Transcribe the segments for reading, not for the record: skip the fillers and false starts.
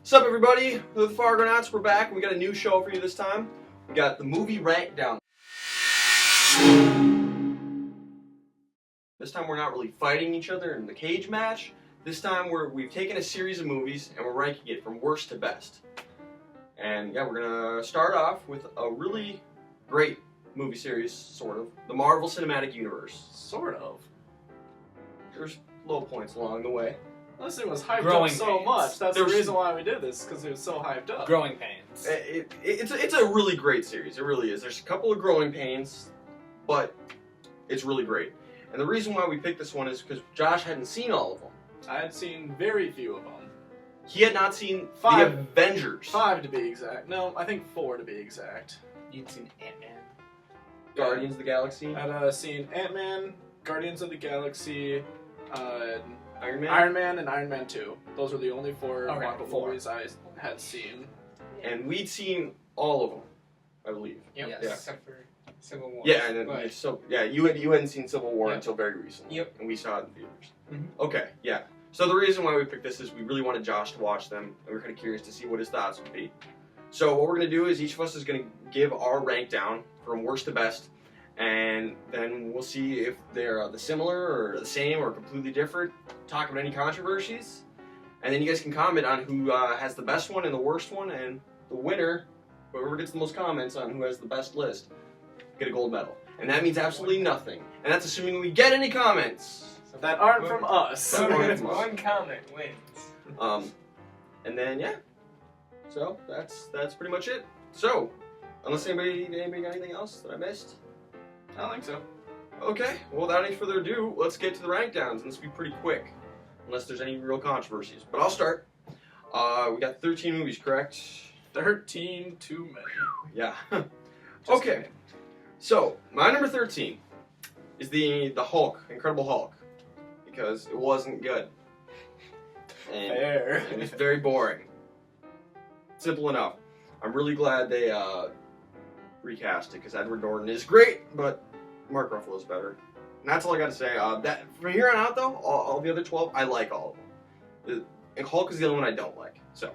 What's up, everybody? The Fargonauts, we're back. We got a new show for you this time. We got the movie Rankdown. This time we're not really fighting each other in the cage match. This time we've taken a series of movies and we're ranking it from worst to best. And yeah, we're gonna start off with a really great movie series, sort of. The Marvel Cinematic Universe. Sort of. There's low points along the way. Unless it was hyped Growing up so pains. much. That's the There's- reason why we did this, because it was so hyped up. Growing pains. It's a really great series. It really is. There's a couple of growing pains, but it's really great. And the reason why we picked this one is because Josh hadn't seen all of them. I had seen very few of them. He had not seen Five. the Avengers. 5 to be exact. No, I think 4 to be exact. You'd seen Ant-Man. Guardians of the Galaxy. I'd seen Ant-Man, Guardians of the Galaxy, Iron Man. Iron Man, and Iron Man 2. Those were the only 4 Okay, Marvel 4. movies I had seen. And we'd seen all of them, I believe. Yep. Yes, Yeah. except for Civil War. Yeah, and then But- you hadn't seen Civil War Yep. until very recently. Yep. And we saw it in theaters. Mhm. Okay, yeah. So the reason why we picked this is we really wanted Josh to watch them, and we were kind of curious to see what his thoughts would be. So what we're going to do is each of us is going to give our rank down from worst to best, and then we'll see if they're the similar or the same or completely different. Talk about any controversies, and then you guys can comment on who has the best one and the worst one, and the winner, whoever gets the most comments on who has the best list, get a gold medal. And that means absolutely nothing. And that's assuming we get any comments. That aren't from us. That aren't from us. One comment wins. And then yeah. So that's pretty much it. So, unless anybody got anything else that I missed? I don't think so. Okay, well without any further ado, let's get to the rank downs, and this will be pretty quick. Unless there's any real controversies. But I'll start. We got 13 movies, correct? 13 too many. Yeah. Just Okay. kidding. So, my number 13 is the Hulk, Incredible Hulk. Because it wasn't good. And Fair. it was very boring. Simple enough. I'm really glad they recast it because Edward Norton is great, but Mark Ruffalo is better. And that's all I got to say. That from here on out, though, all the other 12, I like all of them. And Hulk is the only one I don't like. So,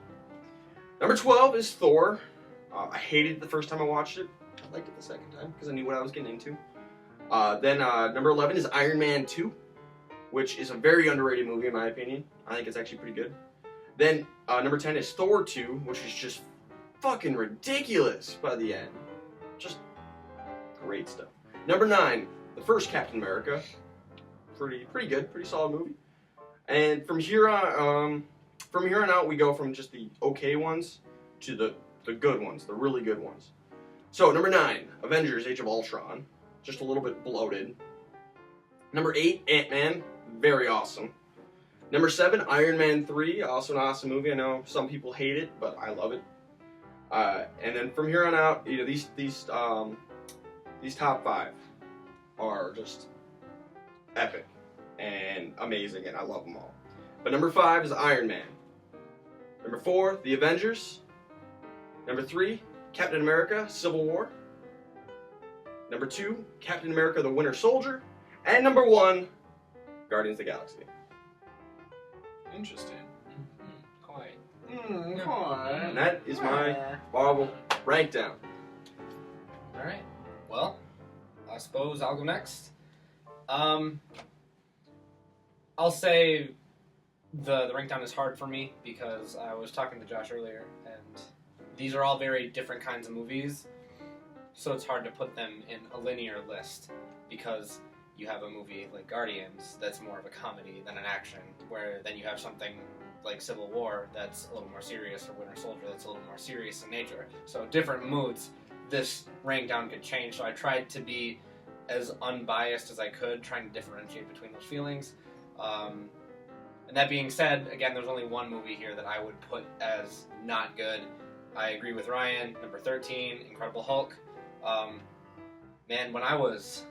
number 12 is Thor. I hated it the first time I watched it. I liked it the second time because I knew what I was getting into. Then number 11 is Iron Man 2, which is a very underrated movie in my opinion. I think it's actually pretty good. Then number 10 is Thor 2, which is just fucking ridiculous by the end. Just great stuff. Number 9, the first Captain America. Pretty good, pretty solid movie. And from here on out, we go from just the okay ones to the good ones, the really good ones. So number 9, Avengers: Age of Ultron, just a little bit bloated. Number 8, Ant-Man, very awesome. Number 7, Iron Man 3, also an awesome movie. I know some people hate it, but I love it. And then from here on out, you know, these top 5 are just epic and amazing, and I love them all. But number 5 is Iron Man. Number 4, The Avengers. Number 3, Captain America: Civil War. Number 2, Captain America: The Winter Soldier. And number 1, Guardians of the Galaxy. Interesting. Quite. And that is my Marvel rank down. Alright. Well, I suppose I'll go next. I'll say the rank down is hard for me because I was talking to Josh earlier, and these are all very different kinds of movies, so it's hard to put them in a linear list because you have a movie like Guardians that's more of a comedy than an action, where then you have something like Civil War that's a little more serious, or Winter Soldier that's a little more serious in nature. So different moods, this rank down could change, so I tried to be as unbiased as I could, trying to differentiate between those feelings. And that being said, again, there's only one movie here that I would put as not good. I agree with Ryan, number 13, Incredible Hulk. Man, when I was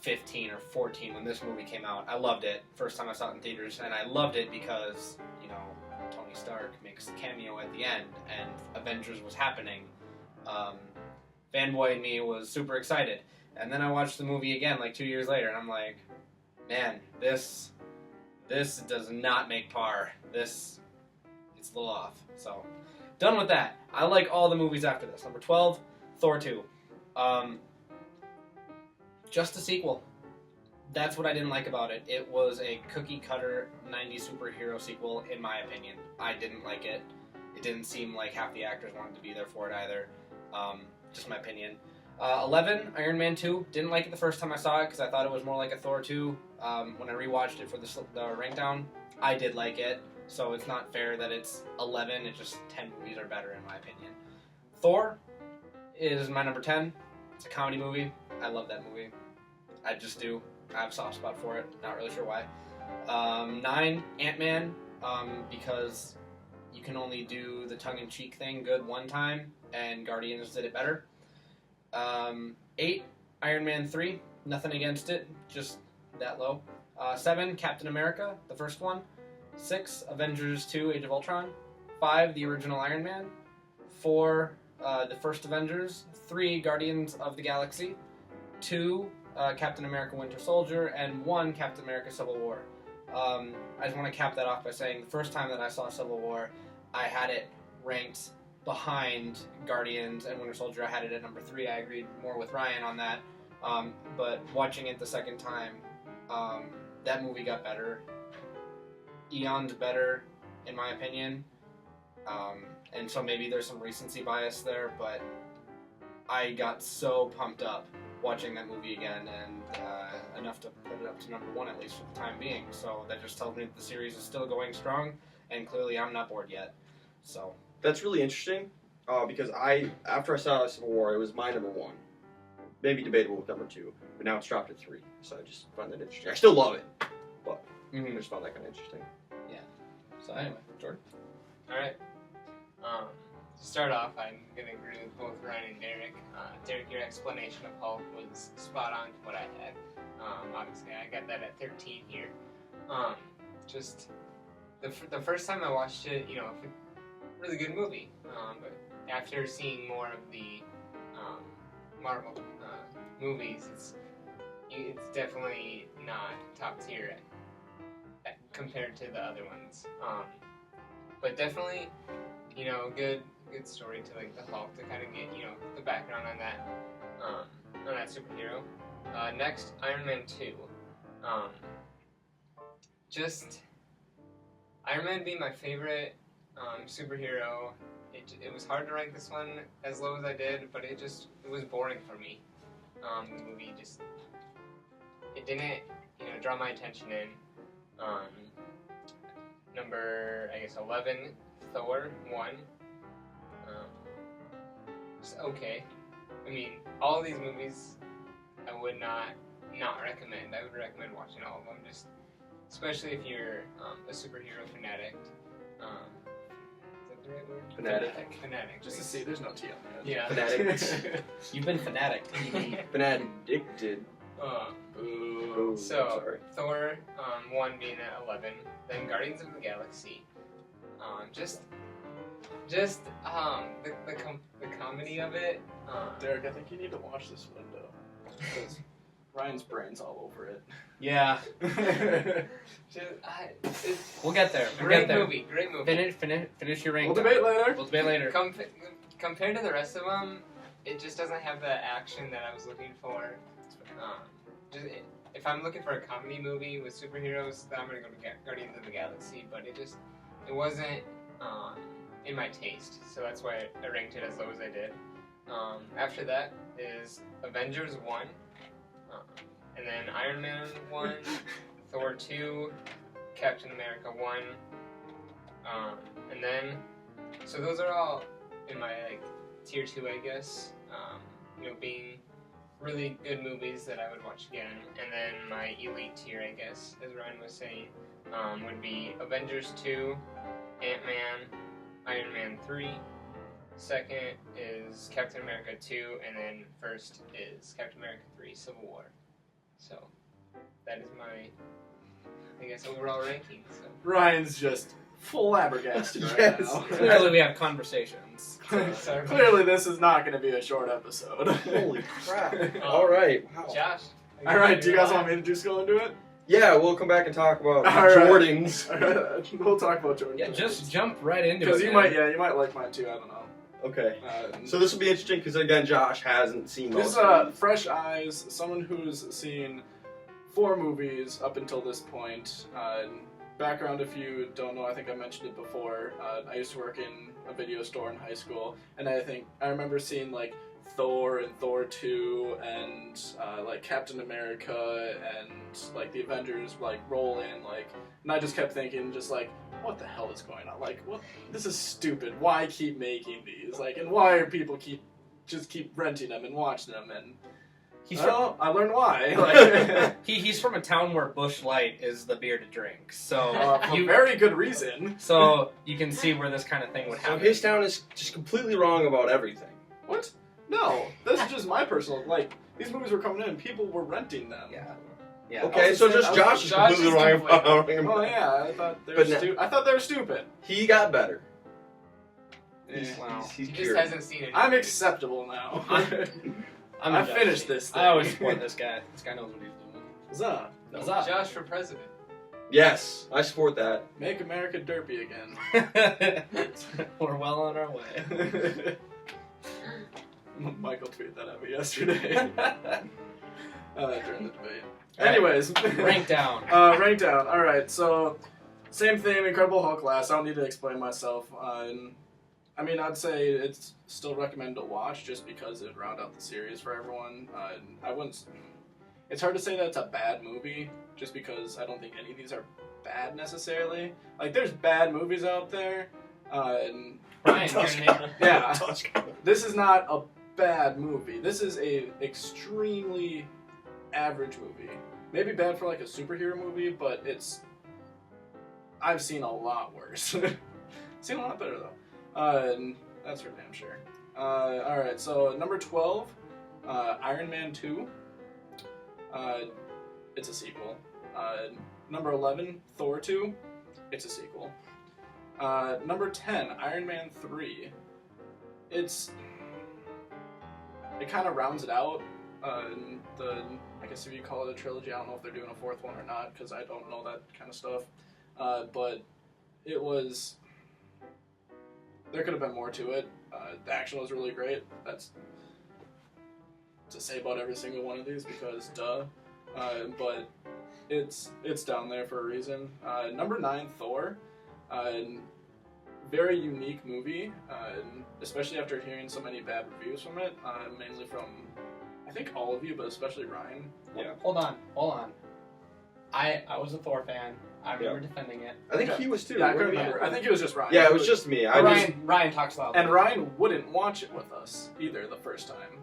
15 or 14 when this movie came out, I loved it. First time I saw it in theaters, and I loved it because, you know, Tony Stark makes a cameo at the end, and Avengers was happening. Fanboy in me was super excited. And then I watched the movie again like 2 years later, and I'm like, man, this does not make par. It's a little off. So, done with that. I like all the movies after this. Number 12, Thor 2. Just a sequel. That's what I didn't like about it. It was a cookie-cutter 90s superhero sequel, in my opinion. I didn't like it. It didn't seem like half the actors wanted to be there for it either. Just my opinion. 11, Iron Man 2. Didn't like it the first time I saw it because I thought it was more like a Thor 2. When I rewatched it for the Rankdown, I did like it. So it's not fair that it's 11. It's just 10 movies are better in my opinion. Thor is my number 10. It's a comedy movie. I love that movie. I just do. I have a soft spot for it. Not really sure why. 9, Ant-Man, because you can only do the tongue-in-cheek thing good one time, and Guardians did it better. 8, Iron Man 3, nothing against it, just that low. 7, Captain America, the first one. 6, Avengers 2, Age of Ultron. 5, the original Iron Man. 4, the first Avengers. 3, Guardians of the Galaxy. 2, Captain America Winter Soldier. And 1, Captain America Civil War. I just want to cap that off by saying the first time that I saw Civil War, I had it ranked behind Guardians and Winter Soldier. I had it at number 3. I agreed more with Ryan on that. But watching it the second time, that movie got better. Eon's better, in my opinion. And so maybe there's some recency bias there, but I got so pumped up watching that movie again, and enough to put it up to number 1 at least for the time being. So that just tells me that the series is still going strong, and clearly I'm not bored yet. So That's really interesting, because after I saw Civil War, it was my number 1. Maybe debatable with number 2, but now it's dropped to 3. So I just find that interesting. I still love it, but I just found that kind of interesting. So anyway, Jordan. Alright. To start off, I'm going to agree with both Ryan and Derek. Derek, your explanation of Hulk was spot on to what I had. Obviously, I got that at 13 here. Just the first time I watched it, really good movie. But after seeing more of the Marvel movies, it's definitely not top tier compared to the other ones. But definitely, good story to like the Hulk to kind of get the background on that superhero. Next, Iron Man 2. Just Iron Man being my favorite superhero. It was hard to rank this one as low as I did, but it was boring for me. The movie it didn't draw my attention in. Number, 11, Thor 1. Just okay. I mean, all of these movies I would not recommend. I would recommend watching all of them, just especially if you're a superhero fanatic. Is that the right word? Fanatic. Just to see, there's no T on that. Yeah. Fanatic. You've been fanatic. Fanadicted. Boo. So, Sorry. Thor 1 being at 11, then Guardians of the Galaxy. The comedy of it. Derek, I think you need to watch this window. Because Ryan's brain's all over it. Yeah. We'll get there. Great movie. Finish your rank. We'll debate later. We'll debate later. Compared to the rest of them, it just doesn't have the action that I was looking for. If I'm looking for a comedy movie with superheroes, then I'm gonna go to Guardians of the Galaxy. But it wasn't in my taste, so that's why I ranked it as low as I did. After that is Avengers 1, and then Iron Man 1, Thor 2, Captain America 1, and then so those are all in my tier 2, I guess. Being really good movies that I would watch again. And then my elite tier, I guess, as Ryan was saying, would be Avengers 2, Ant-Man, Iron Man 3. Second is Captain America 2, and then first is Captain America 3, Civil War. So that is my, overall ranking. So Ryan's just flabbergasted right Yes. now. Clearly, we have conversations. sorry. Clearly, this is not going to be a short episode. Holy crap. All right. Wow. Josh. All right, do you guys want me to just go into it? Yeah, we'll come back and talk about All right. Jordans. We'll talk about Jordan. Yeah, just jump right into it. because you man. might like mine too. I don't know. Okay. So So this will be interesting because again, Josh hasn't seen this most is of these. fresh eyes. Someone who's seen 4 movies up until this point. Background, if you don't know, I think I mentioned it before. I used to work in a video store in high school, and I remember seeing like Thor and Thor 2 and like Captain America and like the Avengers like roll in like, and I just kept thinking just like, what the hell is going on? Like, what? This is stupid. Why keep making these? Like, and why are people keep renting them and watching them? And I learned why. Like, he's from a town where Busch Light is the beer to drink, so for very good reason. So you can see where this kind of thing would So happen. his town is just completely wrong about everything. What? No, this is just my personal. Like, these movies were coming in, and people were renting them. Yeah. Okay, so just Josh is Josh completely is wrong completely about him. Oh yeah, I thought they But were I thought they were stupid. He got better. Yeah. Wow. He's He just cured. hasn't seen it. I'm acceptable now. I'm I a Josh. finished this thing. I always support this guy. This guy knows what he's doing. Huzzah. Huzzah. Josh for president. Yes, I support that. Make America derpy again. We're well on our way. Michael tweeted that at me yesterday during the debate. Anyways, Rankdown. Rankdown. All right, so same theme, Incredible Hulk last. I don't need to explain myself. I mean, I'd say it's still recommended to watch just because it would round out the series for everyone. I wouldn't. It's hard to say that it's a bad movie just because I don't think any of these are bad necessarily. Like, there's bad movies out there. Ryan, Yeah. This is not a bad movie. This is a extremely average movie. Maybe bad for like a superhero movie, but I've seen a lot worse. Seen a lot better though. And that's for damn sure. Alright, so number 12, Iron Man 2. It's a sequel. Number 11, Thor 2. It's a sequel. Number 10, Iron Man 3. It kind of rounds it out. I guess if you call it a trilogy, I don't know if they're doing a 4th one or not, because I don't know that kind of stuff. But it was... There could have been more to it. The action was really great. That's to say about every single one of these, because duh. But it's down there for a reason. Number 9, Thor. Very unique movie, especially after hearing so many bad reviews from it, mainly from, I think, all of you, but especially Ryan. Yeah. Hold on. I was a Thor fan. I remember defending it. I think Okay. he was too. Yeah, I wasn't couldn't he? remember. I think it was just Ryan. Yeah, it was just me. Ryan talks loud. And Ryan wouldn't watch it with us either the first time.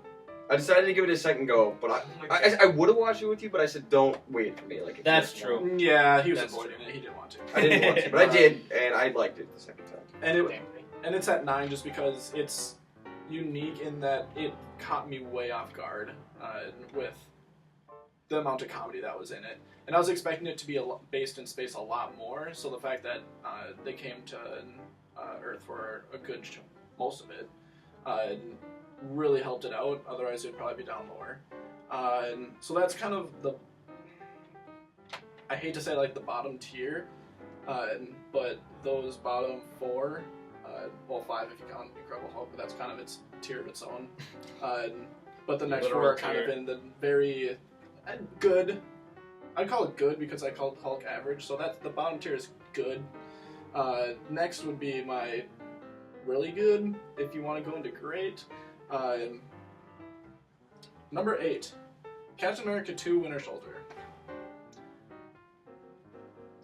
I decided to give it a second go, but I would have watched it with you, but I said don't wait for me. Like That's true. Yeah, he was That's avoiding it. He didn't want to. I didn't want to, but I did, and I liked it the second time. And it's at 9 just because it's unique in that it caught me way off guard with the amount of comedy that was in it. And I was expecting it to be based in space a lot more, so the fact that they came to Earth for a good most of it really helped it out, otherwise it would probably be down lower. And so that's kind of I hate to say like the bottom tier, but those bottom 4, well 5 if you count Incredible Hulk, but that's kind of its tier of its own. But the next 4 are kind of in the very good. I'd call it good because I called Hulk average, so that's the bottom tier is good. Next would be my really good, if you want to go into great. Number 8, Captain America 2 Winter Soldier.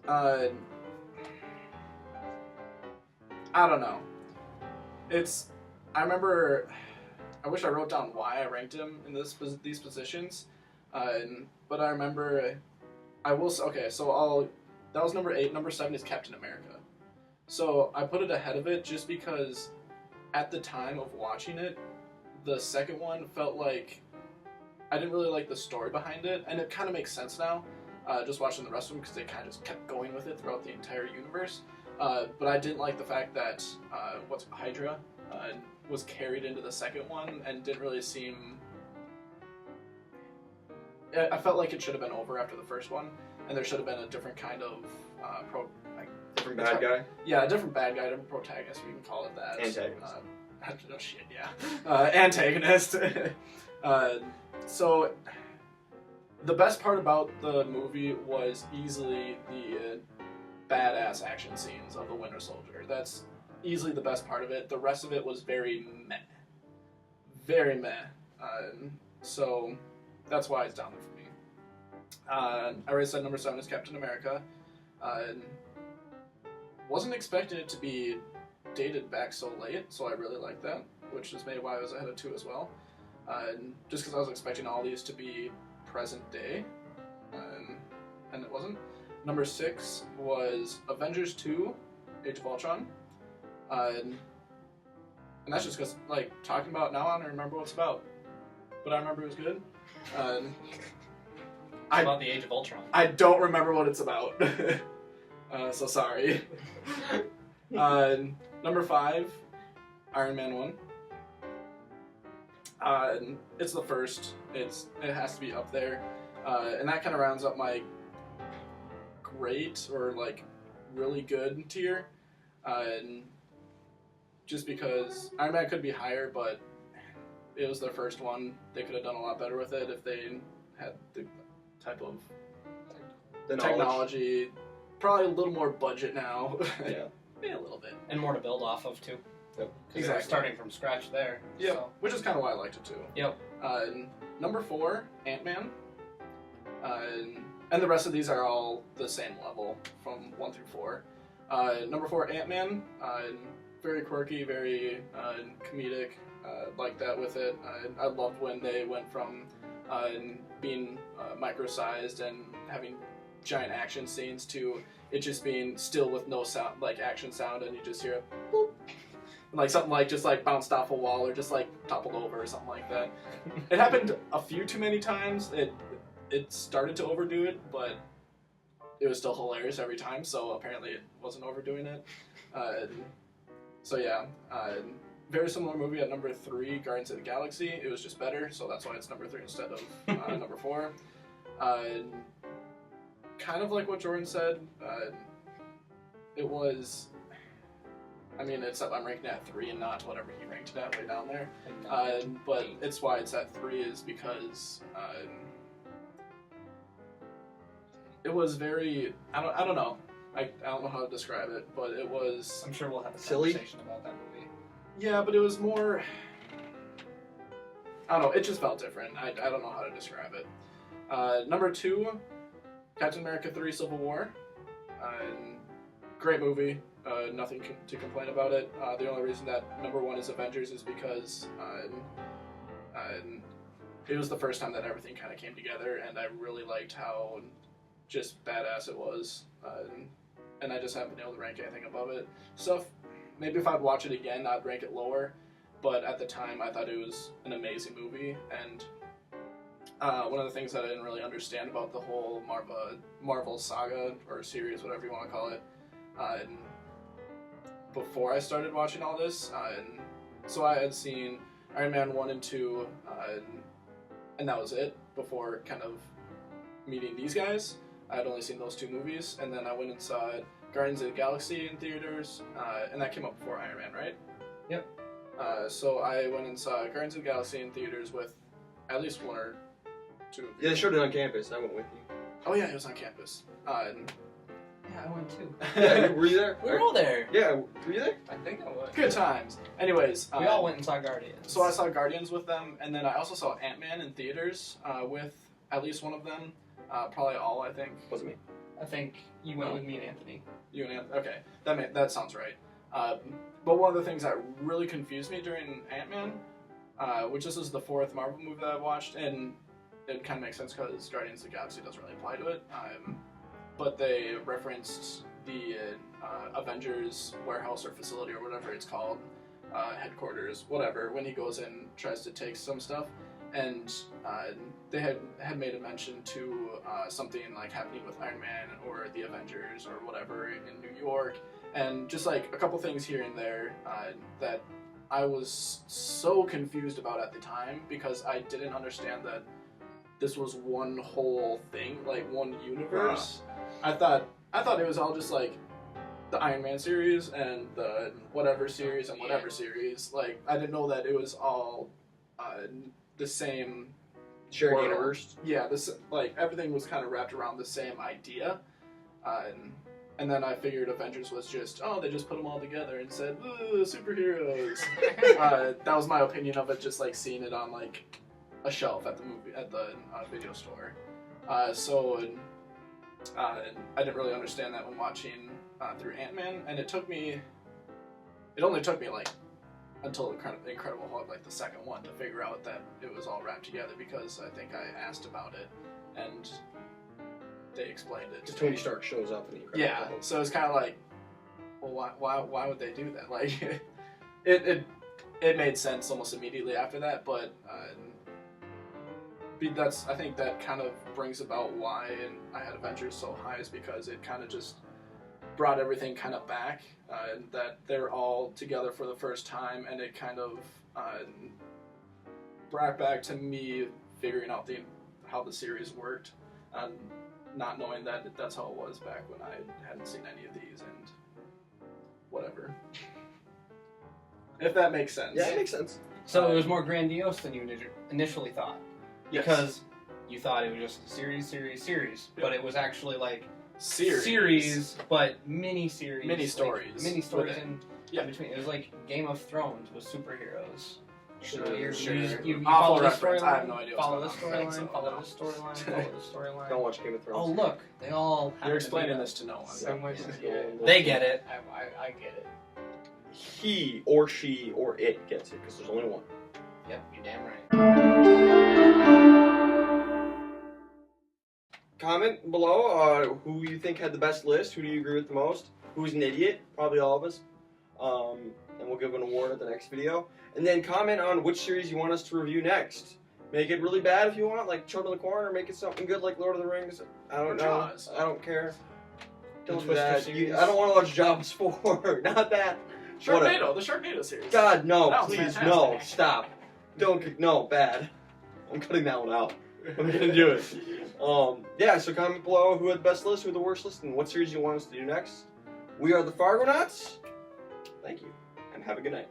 I don't know. I wish I wrote down why I ranked him in these positions. But I remember, that was number 8. Number 7 is Captain America. So I put it ahead of it just because at the time of watching it, the second one felt like I didn't really like the story behind it, and it kind of makes sense now, just watching the rest of them, because they kind of just kept going with it throughout the entire universe. But I didn't like the fact that Hydra was carried into the second one and didn't really seem... I felt like it should have been over after the first one. and there should have been a different kind of Different bad guy. Yeah, a different bad guy, different protagonist. We can call it that. Antagonist. Oh shit, yeah. Antagonist. So, the best part about the movie was easily the badass action scenes of the Winter Soldier. That's easily the best part of it. The rest of it was very meh. Very meh. So, that's why it's down there for me. I already said number 7 is Captain America. Wasn't expecting it to be dated back so late, so I really like that, which is maybe why I was ahead of 2 as well. Just because I was expecting all these to be present day, and it wasn't. Number 6 was Avengers 2, Age of Ultron. And that's just because, like, talking about it now, I don't remember what it's about. But I remember it was good. About the Age of Ultron. I don't remember what it's about. So sorry. Number 5, Iron Man 1. It's the first. It has to be up there. And that kind of rounds up my great or like really good tier. Just because Iron Man could be higher, but it was their first one. They could have done a lot better with it if they had the type of technology. Probably a little more budget now. Yeah. Yeah, a little bit. And more to build off of, too. Yep. Exactly. Starting from scratch there. Yeah, So. which is kind of why I liked it, too. Yep. Number 4, Ant-Man. And the rest of these are all the same level from 1 through 4. Number 4, Ant-Man. Very quirky, very comedic. Like that with it. I loved when they went from being micro-sized and having giant action scenes to it just being still with no sound, like action sound, and you just hear it boop. Like something like just like bounced off a wall or just like toppled over or something like that. It happened a few too many times. It started to overdo it, but it was still hilarious every time, so apparently it wasn't overdoing it. So yeah, very similar movie at number 3, Guardians of the Galaxy. It was just better, so that's why it's number 3 instead of number 4. Kind of like what Jordan said, it was, I mean, except I'm ranking it at 3 and not whatever he ranked it at way down there. But it's why it's at 3 is because it was very, I don't know. I don't know how to describe it, but it was... I'm sure we'll have a Silly? conversation about that movie. Yeah, but it was more... I don't know, it just felt different. I don't know how to describe it. Number 2, Captain America 3 Civil War. Great movie. Nothing to complain about it. The only reason that number 1 is Avengers is because it was the first time that everything kind of came together, and I really liked how just badass it was. And I just haven't been able to rank anything above it. So maybe if I'd watch it again, I'd rank it lower. But at the time, I thought it was an amazing movie. And one of the things that I didn't really understand about the whole Marvel saga or series, whatever you want to call it, before I started watching all this, so I had seen Iron Man 1 and 2, and that was it before kind of meeting these guys. I had only seen those 2 movies, and then I went and saw Guardians of the Galaxy in theaters, and that came up before Iron Man, right? Yep. So I went and saw Guardians of the Galaxy in theaters with at least 1 or 2 of you. Yeah, they showed it on campus. I went with you. Oh yeah, it was on campus. Yeah, I went too. Yeah, were you there? We were all there. Yeah, were you there? I think I was. Good times. Anyways, We all went and saw Guardians. So I saw Guardians with them, and then I also saw Ant-Man in theaters with at least one of them. Probably all, I think. Wasn't me. I think you went with me and Anthony. You and Anthony. Okay, that sounds right. But one of the things that really confused me during Ant-Man, which this is the 4th Marvel movie that I watched, and it kind of makes sense because Guardians of the Galaxy doesn't really apply to it. But they referenced the Avengers warehouse or facility or whatever it's called, headquarters, whatever, when he goes in, tries to take some stuff. And they had made a mention to something like happening with Iron Man or the Avengers or whatever in New York. And just like a couple things here and there that I was so confused about at the time because I didn't understand that this was one whole thing, like one universe. I thought it was all just like the Iron Man series and the whatever series and whatever series. Like, I didn't know that it was all the same Shared world. universe. Yeah, this like everything was kind of wrapped around the same idea. And then I figured Avengers was just, they just put them all together and said, ooh, superheroes. That was my opinion of it, just like seeing it on like a shelf at the video store. So I didn't really understand that when watching through Ant-Man, and it only took me like until Incredible Hulk, like the second one, to figure out that it was all wrapped together, because I think I asked about it and they explained it. Because Tony Stark shows up in the Incredible Yeah, Hulk. so it's kind of like, well, why would they do that? Like, it made sense almost immediately after that, but I think that kind of brings about why I had Avengers so high, is because it kind of just brought everything kind of back, and that they're all together for the first time, and it kind of brought back to me figuring out how the series worked, and not knowing that that's how it was back when I hadn't seen any of these, and whatever. If that makes sense. Yeah, it makes sense. So it was more grandiose than you initially thought. Yes. Because you thought it was just a series. But it was actually like series, but mini-series. Mini-stories. Mini-stories in Yeah. between. It was like Game of Thrones with superheroes. Sure. You Awful follow the reference. I have storyline, no idea what's follow the going on. storyline, follow the storyline, follow the storyline. Don't watch Game of Thrones. Oh, look. They all happen You're to explaining be this to no one. So much. Yeah. They get it. I get it. He or she or it gets it, because there's only one. Yep, you're damn right. Comment below who you think had the best list, who do you agree with the most, who's an idiot, probably all of us, and we'll give an award at the next video. And then comment on which series you want us to review next. Make it really bad if you want, like Children of the Corn, or make it something good like Lord of the Rings. I don't know. Jaws. I don't care. Don't do Twister that. series. I don't want to watch Jaws 4. Not that. Sharknado, the Sharknado series. God, no, That was please, fantastic. no, stop. No, bad. I'm cutting that one out. I'm gonna do it. Yeah, so comment below who had the best list, who had the worst list, and what series you want us to do next. We are the Fargonauts. Thank you, and have a good night.